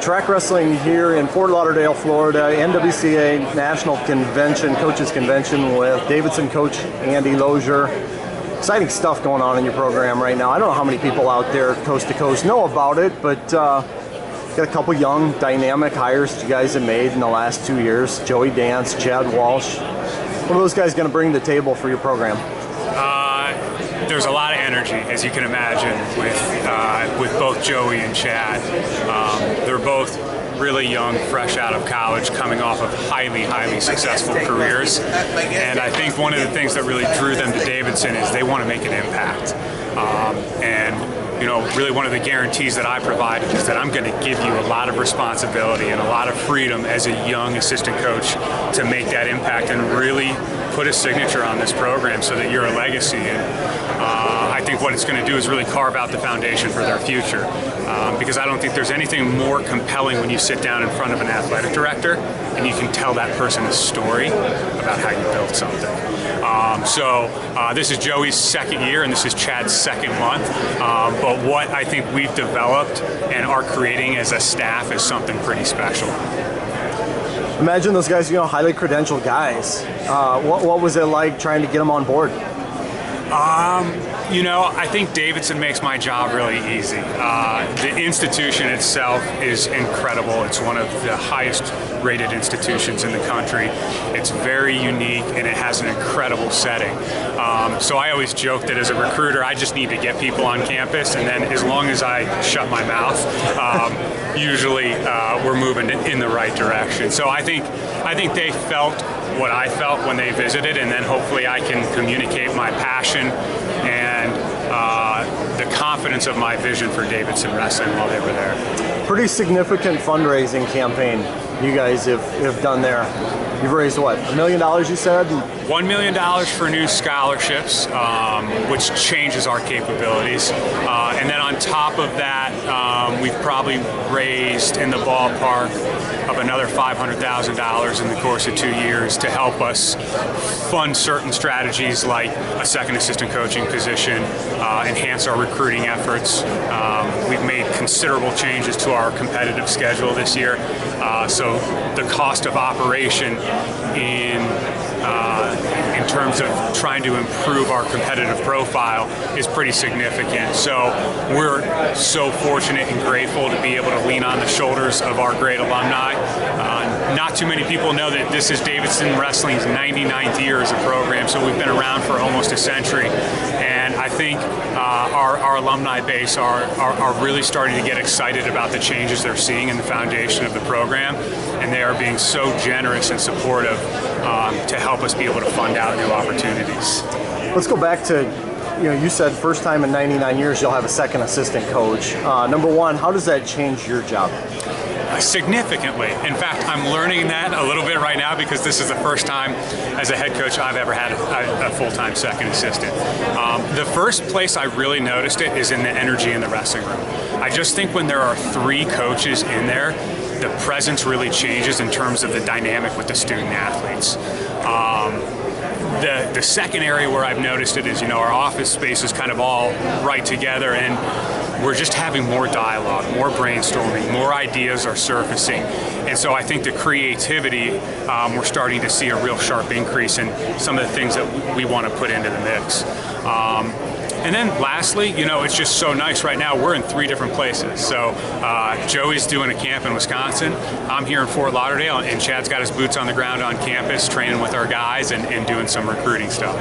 Track Wrestling here in Fort Lauderdale, Florida, NWCA National Convention, Coaches Convention with Davidson coach Andy Lausier. Exciting stuff going on in your program right now. I don't know how many people out there coast to coast know about it, but got a couple young, dynamic hires you guys have made in the last 2 years. Joey Dance, Chad Walsh. What are those guys going to bring to the table for your program? There's a lot of energy, as you can imagine, with both Joey and Chad. They're both really young, fresh out of college, coming off of highly successful careers. And I think one of the things that really drew them to Davidson is they want to make an impact. You know, really one of the guarantees that I provided is that I'm going to give you a lot of responsibility and a lot of freedom as a young assistant coach to make that impact and really put a signature on this program so that you're a legacy. And I think what it's going to do is really carve out the foundation for their future. Because I don't think there's anything more compelling when you sit down in front of an athletic director and you can tell that person a story about how you built something. This is Joey's second year and this is Chad's second month. But what I think we've developed and are creating as a staff is something pretty special. Imagine those guys, you know, highly credentialed guys. What was it like trying to get them on board? You know, I think Davidson makes my job really easy. The institution itself is incredible. It's one of the highest rated institutions in the country. It's very unique and it has an incredible setting. So I always joke that as a recruiter, I just need to get people on campus, and then as long as I shut my mouth, usually we're moving in the right direction. So I think they felt what I felt when they visited, and then hopefully I can communicate my passion and the confidence of my vision for Davidson Wrestling while they were there. Pretty significant fundraising campaign you guys have done there. You've raised what, $1 million you said? $1 million for new scholarships, which changes our capabilities. And then on top of that, we've probably raised in the ballpark of another $500,000 in the course of 2 years to help us fund certain strategies like a second assistant coaching position, enhance our recruiting efforts. We've made considerable changes to our competitive schedule this year. So the cost of operation in terms of trying to improve our competitive profile is pretty significant. So we're so fortunate and grateful to be able to lean on the shoulders of our great alumni. Not too many people know that this is Davidson Wrestling's 99th year as a program, so we've been around for almost a century. And I think our alumni base are really starting to get excited about the changes they're seeing in the foundation of the program, and they are being so generous and supportive to help us be able to fund out new opportunities. Let's go back to, you know, you said first time in 99 years you'll have a second assistant coach. Number one, how does that change your job? Significantly. In fact, I'm learning that a little bit right now because this is the first time as a head coach I've ever had a full-time second assistant. The first place I really noticed it is in the energy in the wrestling room. I just think when there are 3 coaches in there, the presence really changes in terms of the dynamic with the student athletes. The second area where I've noticed it is, you know, our office space is kind of all right together, and we're just having more dialogue, more brainstorming, more ideas are surfacing. And so I think the creativity, we're starting to see a real sharp increase in some of the things that we want to put into the mix. And then lastly, you know, it's just so nice right now. We're in 3 different places. So Joey's doing a camp in Wisconsin. I'm here in Fort Lauderdale, and Chad's got his boots on the ground on campus, training with our guys and doing some recruiting stuff.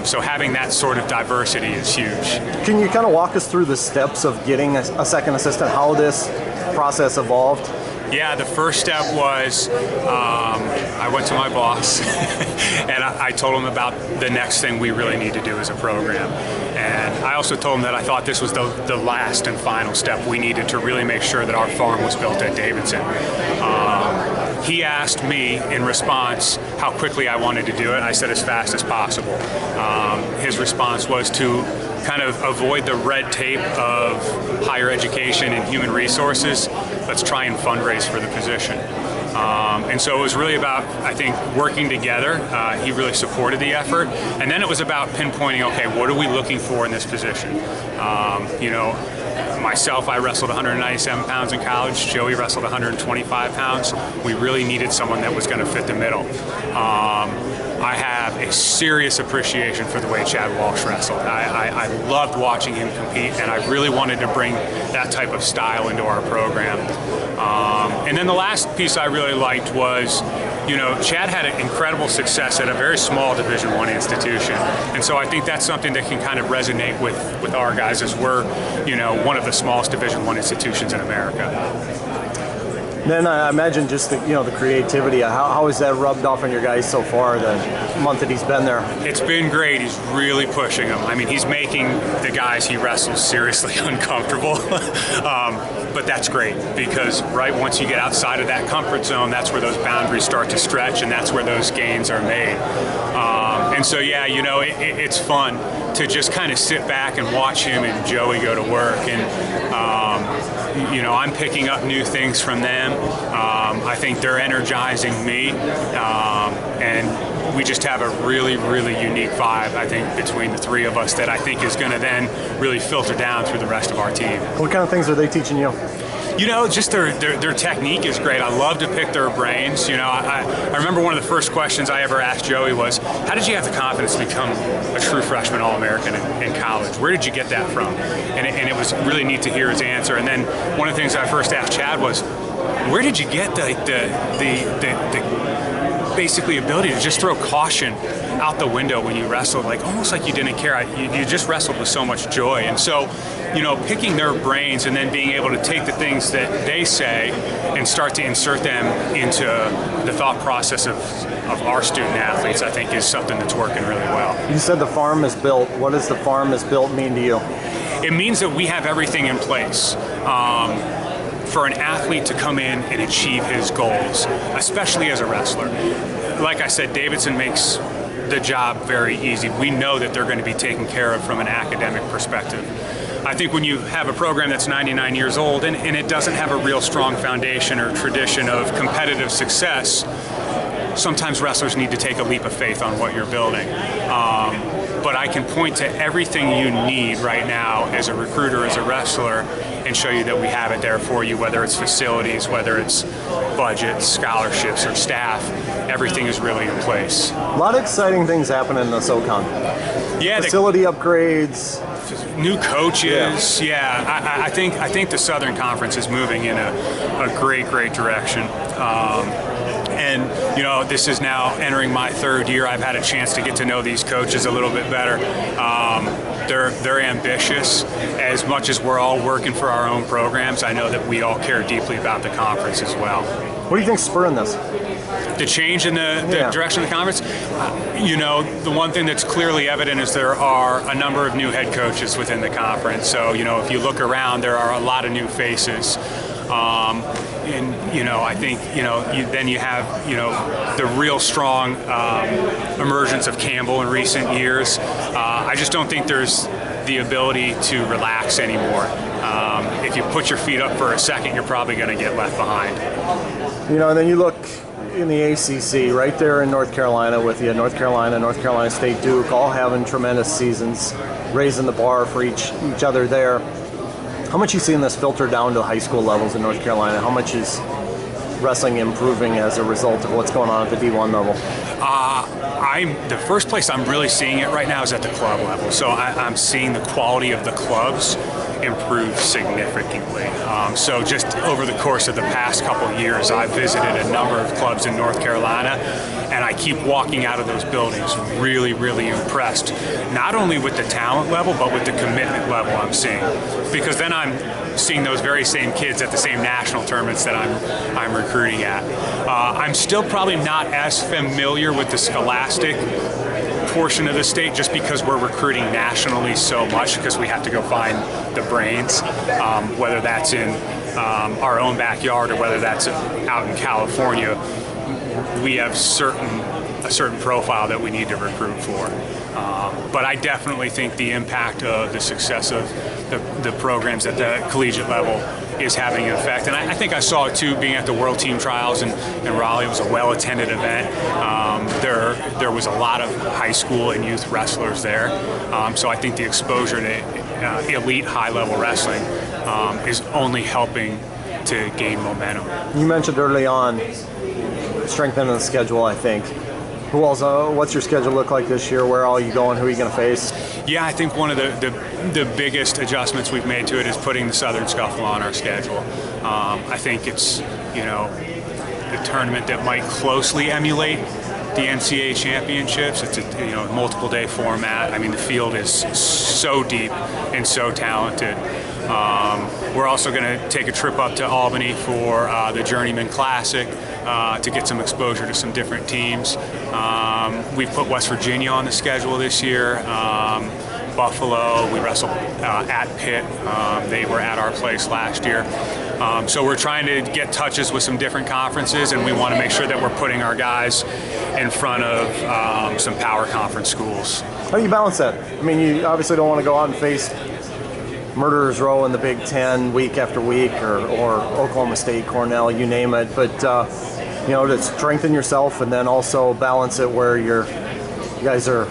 So having that sort of diversity is huge. Can you kind of walk us through the steps of getting a second assistant, how this process evolved? Yeah, the first step was I went to my boss and I told him about the next thing we really need to do as a program. And I also told him that I thought this was the last and final step we needed to really make sure that our farm was built at Davidson. He asked me in response how quickly I wanted to do it. I said as fast as possible. His response was to kind of avoid the red tape of higher education and human resources. Let's try and fundraise for the position. And so it was really about, I think, working together. He really supported the effort. And then it was about pinpointing, okay, what are we looking for in this position? You know, Myself, I wrestled 197 pounds in college. Joey wrestled 125 pounds. We really needed someone that was going to fit the middle. I have a serious appreciation for the way Chad Walsh wrestled. I loved watching him compete, and I really wanted to bring that type of style into our program. And then the last piece I really liked was, Chad had an incredible success at a very small Division I institution. And so I think that's something that can kind of resonate with our guys, as we're, one of the smallest Division I institutions in America. Then I imagine just the creativity. How has that rubbed off on your guys so far, the month that he's been there? It's been great. He's really pushing them. I mean, he's making the guys he wrestles seriously uncomfortable. But that's great, because once you get outside of that comfort zone, that's where those boundaries start to stretch, and that's where those gains are made. And so, yeah, it's fun to just kind of sit back and watch him and Joey go to work. And I'm picking up new things from them. I think they're energizing me, and we just have a really, really unique vibe, I think, between the three of us that I think is going to then really filter down through the rest of our team. What kind of things are they teaching you? Just their technique is great. I love to pick their brains. I remember one of the first questions I ever asked Joey was, how did you have the confidence to become a true freshman All-American in college? Where did you get that from? And it was really neat to hear his answer. And then one of the things I first asked Chad was, where did you get the basically ability to just throw caution out the window when you wrestled, almost like you didn't care. You just wrestled with so much joy. And so, picking their brains and then being able to take the things that they say and start to insert them into the thought process of our student athletes, I think, is something that's working really well. You said the farm is built. What does the farm is built mean to you? It means that we have everything in place for an athlete to come in and achieve his goals, especially as a wrestler. Like I said, Davidson makes the job very easy. We know that they're going to be taken care of from an academic perspective. I think when you have a program that's 99 years old and it doesn't have a real strong foundation or tradition of competitive success, sometimes wrestlers need to take a leap of faith on what you're building. But I can point to everything you need right now as a recruiter, as a wrestler, and show you that we have it there for you, whether it's facilities, whether it's budgets, scholarships, or staff. Everything is really in place. A lot of exciting things happening in the SoCon. Yeah, facility upgrades, new coaches. Yeah, I think the Southern Conference is moving in a great direction. And this is now entering my third year. I've had a chance to get to know these coaches a little bit better. They're ambitious. As much as we're all working for our own programs, I know that we all care deeply about the conference as well. What do you think's spurring this? The change in the direction of the conference? The one thing that's clearly evident is there are a number of new head coaches within the conference. So, if you look around, there are a lot of new faces. I think, then you have, the real strong emergence of Campbell in recent years. I just don't think there's the ability to relax anymore. If you put your feet up for a second, you're probably going to get left behind. And then you look in the ACC, right there in North Carolina with you, North Carolina State, Duke, all having tremendous seasons, raising the bar for each other there. How much are you seeing this filter down to high school levels in North Carolina? How much is wrestling improving as a result of what's going on at the D1 level? The first place I'm really seeing it right now is at the club level. So I'm seeing the quality of the clubs improve significantly. So just over the course of the past couple of years, I've visited a number of clubs in North Carolina, and I keep walking out of those buildings really, really impressed, not only with the talent level, but with the commitment level I'm seeing. Because then I'm seeing those very same kids at the same national tournaments that I'm recruiting at. I'm still probably not as familiar with the scholastic portion of the state, just because we're recruiting nationally so much, because we have to go find the brains, whether that's in our own backyard or whether that's out in California. We have a certain profile that we need to recruit for. But I definitely think the impact of the success of the programs at the collegiate level is having an effect. And I think I saw it too, being at the World Team Trials in Raleigh. It was a well-attended event. There was a lot of high school and youth wrestlers there. So I think the exposure to elite high-level wrestling is only helping to gain momentum. You mentioned early on strengthening the schedule, I think. Who else? What's your schedule look like this year? Where are you going? Who are you going to face? Yeah, I think one of the biggest adjustments we've made to it is putting the Southern Scuffle on our schedule. I think it's, the tournament that might closely emulate the NCAA championships. It's a multiple day format. I mean, the field is so deep and so talented. We're also going to take a trip up to Albany for the Journeyman Classic to get some exposure to some different teams. We've put West Virginia on the schedule this year. Buffalo, we wrestled at Pitt. They were at our place last year. So we're trying to get touches with some different conferences, and we want to make sure that we're putting our guys in front of some power conference schools. How do you balance that? I mean, you obviously don't want to go out and face Murderers Row in the Big Ten week after week, or Oklahoma State, Cornell, you name it. But to strengthen yourself and then also balance it where you guys are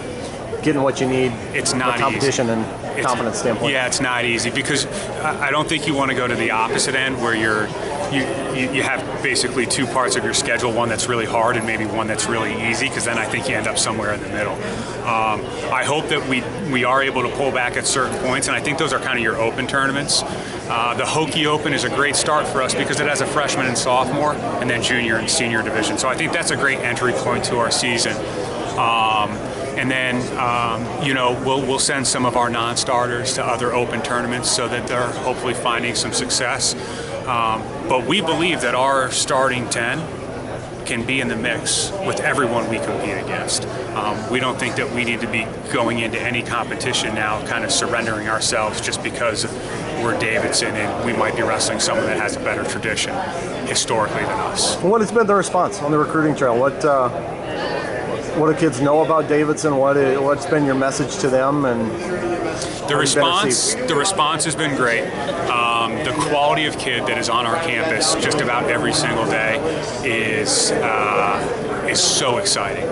getting what you need. It's not from a competition easy. And confidence standpoint. Yeah, it's not easy because I don't think you want to go to the opposite end where you have basically two parts of your schedule, one that's really hard and maybe one that's really easy, because then I think you end up somewhere in the middle. I hope that we are able to pull back at certain points, and I think those are kind of your open tournaments. The Hokie Open is a great start for us because it has a freshman and sophomore and then junior and senior division. So I think that's a great entry point to our season. And then, we'll send some of our non-starters to other open tournaments so that they're hopefully finding some success. But we believe that our starting 10 can be in the mix with everyone we compete against. We don't think that we need to be going into any competition now kind of surrendering ourselves just because we're Davidson and we might be wrestling someone that has a better tradition historically than us. What has been the response on the recruiting trail? What do kids know about Davidson? What's been your message to them? And the response has been great. The quality of kid that is on our campus just about every single day is so exciting.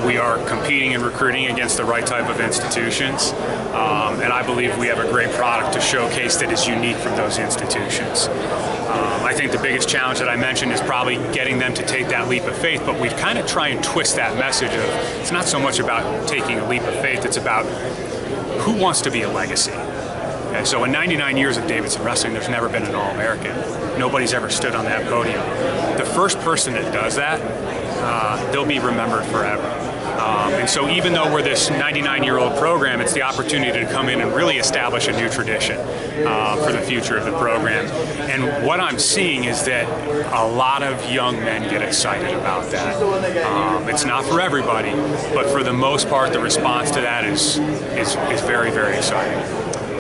We are competing and recruiting against the right type of institutions, and I believe we have a great product to showcase that is unique from those institutions. I think the biggest challenge that I mentioned is probably getting them to take that leap of faith, but we kind of try and twist that message of it's not so much about taking a leap of faith, it's about who wants to be a legacy. Okay, so in 99 years of Davidson wrestling, there's never been an All-American. Nobody's ever stood on that podium. The first person that does that, they'll be remembered forever. And so even though we're this 99-year-old program, it's the opportunity to come in and really establish a new tradition for the future of the program. And what I'm seeing is that a lot of young men get excited about that. It's not for everybody, but for the most part, the response to that is very, very exciting.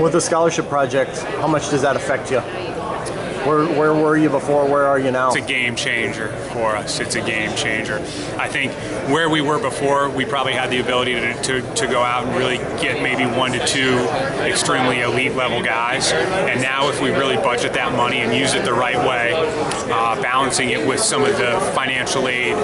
With the scholarship project, how much does that affect you? Where were you before? Where are you now? It's a game changer for us. It's a game changer. I think where we were before, we probably had the ability to go out and really get maybe 1 to 2 extremely elite level guys. And now if we really budget that money and use it the right way, balancing it with some of the financial aid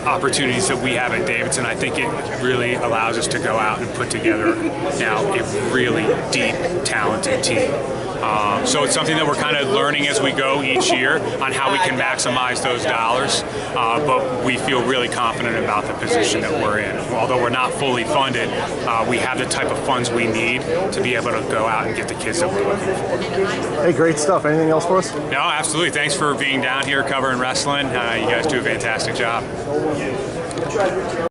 opportunities that we have at Davidson, I think it really allows us to go out and put together now a really deep, talented team. So it's something that we're kind of learning as we go each year on how we can maximize those dollars, but we feel really confident about the position that we're in. Although we're not fully funded, we have the type of funds we need to be able to go out and get the kids that we're looking for. Hey, great stuff. Anything else for us? No, absolutely. Thanks for being down here covering wrestling. You guys do a fantastic job.